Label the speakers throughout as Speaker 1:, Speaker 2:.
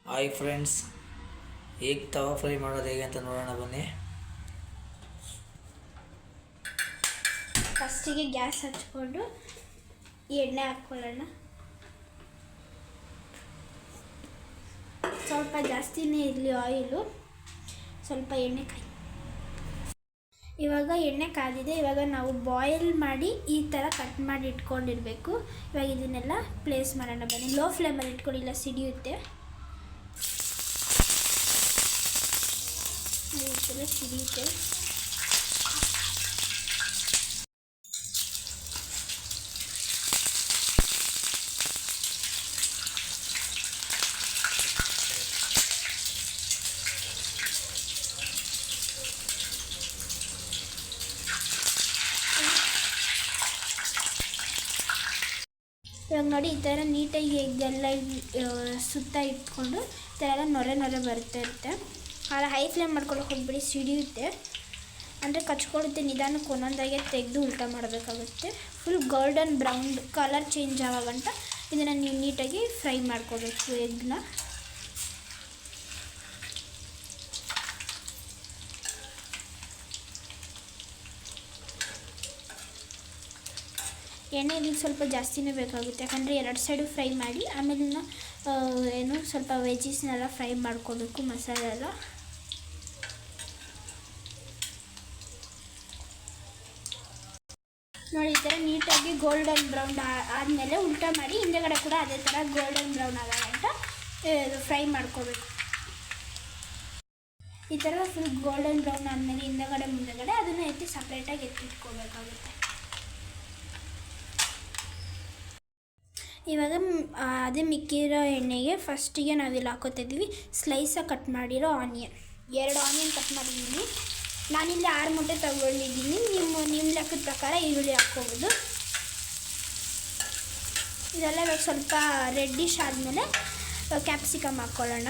Speaker 1: Hi friends, ಈಗ ತವಾ fry ಮಾಡೋದು ಹೇಗೆ ಅಂತ ನೋಡೋಣ ಬನ್ನಿ.
Speaker 2: ಫಸ್ಟಿಗೆ ಗ್ಯಾಸ್ ಹಚ್ಕೊಂಡು ಎಣ್ಣೆ ಹಾಕ್ಕೊಳ್ಳೋಣ. ಸ್ವಲ್ಪ ಜಾಸ್ತಿನೇ ಇರಲಿ ಆಯಿಲು, ಸ್ವಲ್ಪ ಎಣ್ಣೆ ಇವಾಗ ಎಣ್ಣೆ ಕಾದಿದೆ. ಇವಾಗ ನಾವು ಬಾಯ್ಲ್ ಮಾಡಿ ಈ ಥರ ಕಟ್ ಮಾಡಿ ಇಟ್ಕೊಂಡಿರಬೇಕು. ಇವಾಗ ಇದನ್ನೆಲ್ಲ ಪ್ಲೇಸ್ ಮಾಡೋಣ ಬನ್ನಿ. ಲೋ ಫ್ಲೇಮಲ್ಲಿ ಇಟ್ಕೊಳ್ಳಿಲ್ಲ, ಸಿಡಿಯುತ್ತೆ. ಸಿಡಿಯುತ್ತೆ. ಇವಾಗ ನೋಡಿ, ಈ ಥರ ನೀಟಾಗಿ ಎಗ್ಗೆಲ್ಲ ಸುತ್ತ ಇಟ್ಕೊಂಡು ಈ ಥರ ಎಲ್ಲ ನೊರೆ ಬರ್ತಾ ಇರುತ್ತೆ. ಆದರೆ ಹೈ ಫ್ಲೇಮ್ ಮಾಡ್ಕೊಳ್ಳೋಕೆ ಹೋಗ್ಬಿಡಿ, ಸಿಡಿಯುತ್ತೆ. ಅಂದರೆ ಕಚ್ಕೊಳ್ಳುತ್ತೆ. ನಿಧಾನಕ್ಕೆ ಒಂದೊಂದಾಗೆ ತೆಗೆದು ಉಲ್ಟಾ ಮಾಡಬೇಕಾಗುತ್ತೆ. Full golden brown colour change ಆಗೋಗಂಟ ಇದನ್ನು ನೀವು ನೀಟಾಗಿ ಫ್ರೈ ಮಾಡ್ಕೋಬೇಕು. ಎಗ್ನ ಎಣ್ಣೆ ಇದಕ್ಕೆ ಸ್ವಲ್ಪ ಜಾಸ್ತಿನೇ ಬೇಕಾಗುತ್ತೆ, ಯಾಕಂದರೆ ಎರಡು ಸೈಡು ಫ್ರೈ ಮಾಡಿ ಆಮೇಲೆ ಸ್ವಲ್ಪ ವೆಜ್ಜಿಸ್ನೆಲ್ಲ ಫ್ರೈ ಮಾಡ್ಕೋಬೇಕು. ಮಸಾಲೆ ಎಲ್ಲ ನೋಡಿ, ಈ ಥರ ನೀಟಾಗಿ ಗೋಲ್ಡನ್ ಬ್ರೌನ್ ಆದಮೇಲೆ ಉಲ್ಟಾ ಮಾಡಿ ಹಿಂದೆಗಡೆ ಕೂಡ ಅದೇ ಥರ ಗೋಲ್ಡನ್ ಬ್ರೌನ್ ಆಗೋಗಂಟ ಫ್ರೈ ಮಾಡ್ಕೋಬೇಕು. ಈ ಥರ ಫುಲ್ ಗೋಲ್ಡನ್ ಬ್ರೌನ್ ಆದಮೇಲೆ ಹಿಂದೆಗಡೆ ಮುಂದೆಗಡೆ ಅದನ್ನು ಎತ್ತಿ ಸಪ್ರೇಟಾಗಿ ಎತ್ತಿಟ್ಕೋಬೇಕಾಗುತ್ತೆ. ಇವಾಗ ಅದೇ ಮಿಕ್ಕಿರೋ ಎಣ್ಣೆಗೆ ಫಸ್ಟಿಗೆ ನಾವಿಲ್ಲಿ ಹಾಕೋತಿದ್ವಿ ಸ್ಲೈಸಾಗಿ ಕಟ್ ಮಾಡಿರೋ ಆನಿಯನ್. 2 ಆನಿಯನ್ ಕಟ್ ಮಾಡಿದ್ದೀನಿ. ನಾನಿಲ್ಲಿ 6 ಮೊಟ್ಟೆ ತಗೊಂಡಿದ್ದೀನಿ. ನಿಮ್ಮ ಲೆಕ್ಕದ ಪ್ರಕಾರ ಈರುಳ್ಳಿ ಹಾಕ್ಕೋಬೋದು. ಇದೆಲ್ಲ ಇವಾಗ ಸ್ವಲ್ಪ ರೆಡ್ಡಿಶ್ ಆದಮೇಲೆ ಕ್ಯಾಪ್ಸಿಕಮ್ ಹಾಕ್ಕೊಳ್ಳೋಣ.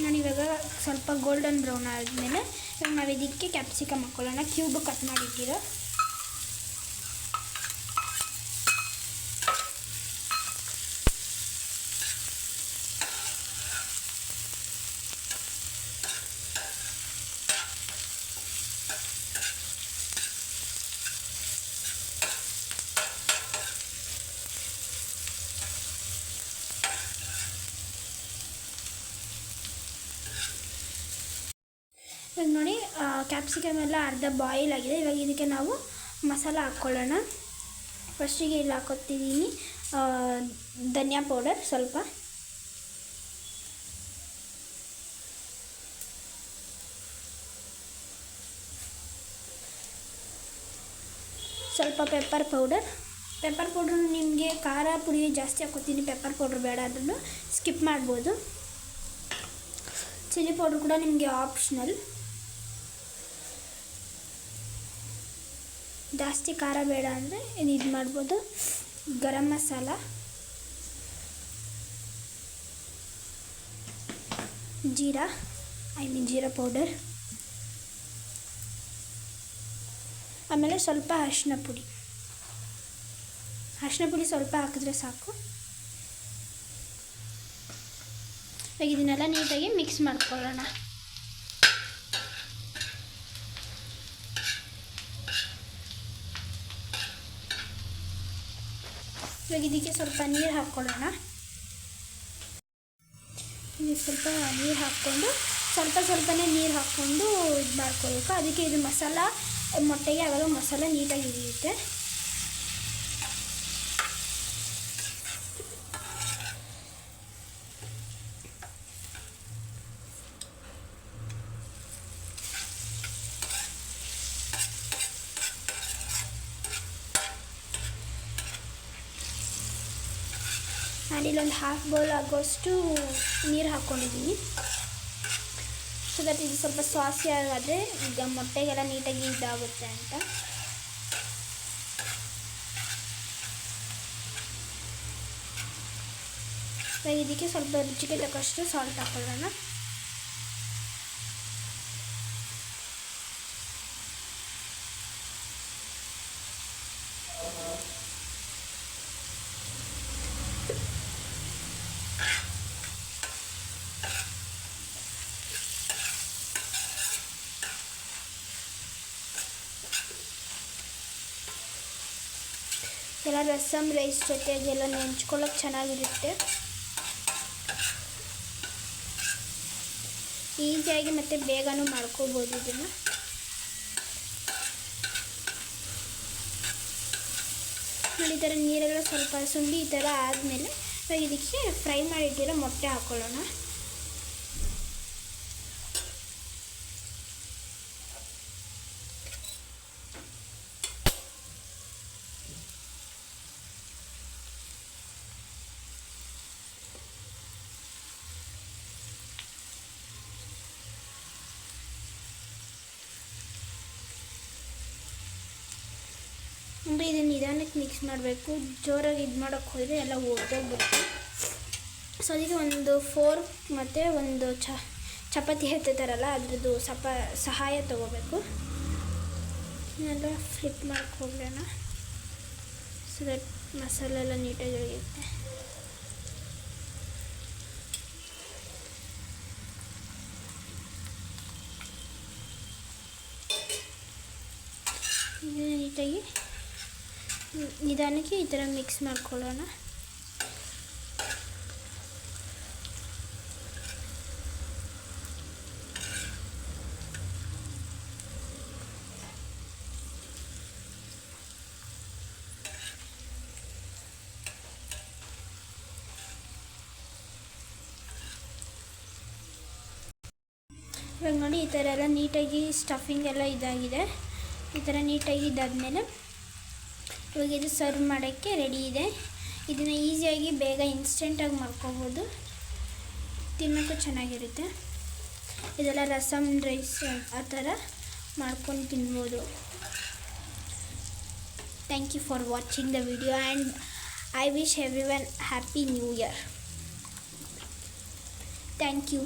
Speaker 2: ನಾನು ಇವಾಗ ಸ್ವಲ್ಪ ಗೋಲ್ಡನ್ ಬ್ರೌನ್ ಆದಮೇಲೆ ಇವಾಗ ನಾವು ಇದಕ್ಕೆ ಕ್ಯಾಪ್ಸಿಕಮ್ ಹಾಕ್ಕೊಳ್ಳೋಣ. ಕ್ಯೂಬ್ ಕಟ್ ಮಾಡಿಟ್ಟಿರೋ ಇವಾಗ ನೋಡಿ, ಕ್ಯಾಪ್ಸಿಕಮ್ ಎಲ್ಲ ಅರ್ಧ ಬಾಯ್ಲ್ ಆಗಿದೆ. ಇವಾಗ ಇದಕ್ಕೆ ನಾವು ಮಸಾಲ ಹಾಕ್ಕೊಳ್ಳೋಣ. ಫಸ್ಟಿಗೆ ಇಲ್ಲಿ ಹಾಕೋತಿದ್ದೀನಿ ಧನಿಯಾ ಪೌಡರ್, ಸ್ವಲ್ಪ ಪೆಪ್ಪರ್ ಪೌಡ್ರ್ ನಿಮಗೆ ಖಾರ ಪುಡಿ ಜಾಸ್ತಿ ಹಾಕೋತೀನಿ. ಪೆಪ್ಪರ್ ಪೌಡ್ರ್ ಬೇಡ ಅದನ್ನು ಸ್ಕಿಪ್ ಮಾಡ್ಬೋದು. ಚಿಲ್ಲಿ ಪೌಡ್ರ್ ಕೂಡ ನಿಮಗೆ ಆಪ್ಷನಲ್. ಜಾಸ್ತಿ ಖಾರ ಬೇಡ ಅಂದರೆ ಇದು ಮಾಡ್ಬೋದು. ಗರಂ ಮಸಾಲ, ಜೀರಾ ಪೌಡರ್, ಆಮೇಲೆ ಸ್ವಲ್ಪ ಅರಿಶಿನ ಪುಡಿ ಸ್ವಲ್ಪ ಹಾಕಿದ್ರೆ ಸಾಕು. ಈಗ ಇದನ್ನೆಲ್ಲ ನೀಟಾಗಿ ಮಿಕ್ಸ್ ಮಾಡ್ಕೊಳ್ಳೋಣ. ಇವಾಗ ಇದಕ್ಕೆ ಸ್ವಲ್ಪ ನೀರು ಹಾಕ್ಕೊಳ್ಳೋಣ. ಇದಕ್ಕೆ ಸ್ವಲ್ಪ ನೀರು ಹಾಕ್ಕೊಂಡು ಸ್ವಲ್ಪನೇ ನೀರು ಹಾಕ್ಕೊಂಡು ಇದು ಮಾಡ್ಕೋಬೇಕು. ಅದಕ್ಕೆ ಇದು ಮಸಾಲ ಮೊಟ್ಟೆಗೆ ಆವಾಗ ಮಸಾಲ ನೀಟಾಗಿ ಹಿಡಿಯುತ್ತೆ. ಆ್ಯಂಡ್ ಇಲ್ಲೊಂದು ಹಾಫ್ ಬೌಲ್ ಆಗೋಷ್ಟು ನೀರು ಹಾಕ್ಕೊಂಡಿದ್ದೀನಿ. ಸೊ ದಟ್ ಇದು ಸ್ವಲ್ಪ ಸಾಸಿ ಆಗಾದರೆ ಈಗ ಮೊಟ್ಟೆಗೆಲ್ಲ ನೀಟಾಗಿ ಇದಾಗುತ್ತೆ ಅಂತ. ಇವಾಗ ಇದಕ್ಕೆ ಸ್ವಲ್ಪ ರುಚಿಗೆ ತಕ್ಕಷ್ಟು ಸಾಲ್ಟ್ ಹಾಕೊಳ್ಳೋಣ. ಎಲ್ಲ ರಸಮ್ ರೈಸ್ ಜೊತೆಗೆಲ್ಲ ನೆಂಚ್ಕೊಳ್ಳೋಕೆ ಚೆನ್ನಾಗಿರುತ್ತೆ. ಈಸಿಯಾಗಿ ಮತ್ತು ಬೇಗನೂ ಮಾಡ್ಕೋಬೋದು ಇದನ್ನು. ನೋಡಿ, ಈ ಥರ ನೀರೆಲ್ಲ ಸ್ವಲ್ಪ ಸುಂಡಿ ಈ ಥರ ಆದಮೇಲೆ ಇವಾಗ ಇದಕ್ಕೆ ಫ್ರೈ ಮಾಡಿಟ್ಟಿರೋ ಮೊಟ್ಟೆ ಹಾಕ್ಕೊಳ್ಳೋಣ. ಇದನ್ನು ನಿಧಾನಕ್ಕೆ ಮಿಕ್ಸ್ ಮಾಡಬೇಕು. ಜೋರಾಗಿ ಇದು ಮಾಡೋಕ್ಕೆ ಹೋದರೆ ಎಲ್ಲ ಒಡೆದೋಗ್ಬಿಡುತ್ತೆ. ಸೊ ಅದಕ್ಕೆ ಒಂದು ಫೋರ್ಕ್ ಮತ್ತು ಒಂದು ಚಪಾತಿ ಎತ್ತುತ್ತಾರಲ್ಲ ಅದ್ರದ್ದು ಸಹಾಯ ತೊಗೋಬೇಕು. ಇದನ್ನೆಲ್ಲ ಫ್ಲಿಪ್ ಮಾಡ್ಕೊಳ್ಳೋಣ. ಸೊ ದಟ್ ಮಸಾಲೆ ಎಲ್ಲ ನೀಟಾಗಿ ಇಳಿಯುತ್ತೆ. ಇದನ್ನು ನೀಟಾಗಿ ನಿಧಾನಕ್ಕೆ ಈ ಥರ ಮಿಕ್ಸ್ ಮಾಡ್ಕೊಳ್ಳೋಣ. ಇವಾಗ ನೋಡಿ, ಈ ಥರ ಎಲ್ಲ ನೀಟಾಗಿ ಸ್ಟಫಿಂಗ್ ಎಲ್ಲ ಇದಾಗಿದೆ. ಈ ಥರ ನೀಟಾಗಿ ಇದಾದಮೇಲೆ ಇವಾಗ ಇದು ಸರ್ವ್ ಮಾಡೋಕ್ಕೆ ರೆಡಿ ಇದೆ. ಇದನ್ನು ಈಸಿಯಾಗಿ ಬೇಗ ಇನ್ಸ್ಟೆಂಟಾಗಿ ಮಾಡ್ಕೋಬೋದು, ತಿನ್ನೋಕ್ಕೂ ಚೆನ್ನಾಗಿರುತ್ತೆ. ಇದೆಲ್ಲ ರಸಮ್ ರೈಸ್ ಆ ಥರ ಮಾಡ್ಕೊಂಡು ತಿನ್ಬೋದು. Thank you for watching the video and I wish everyone happy new year. Thank you.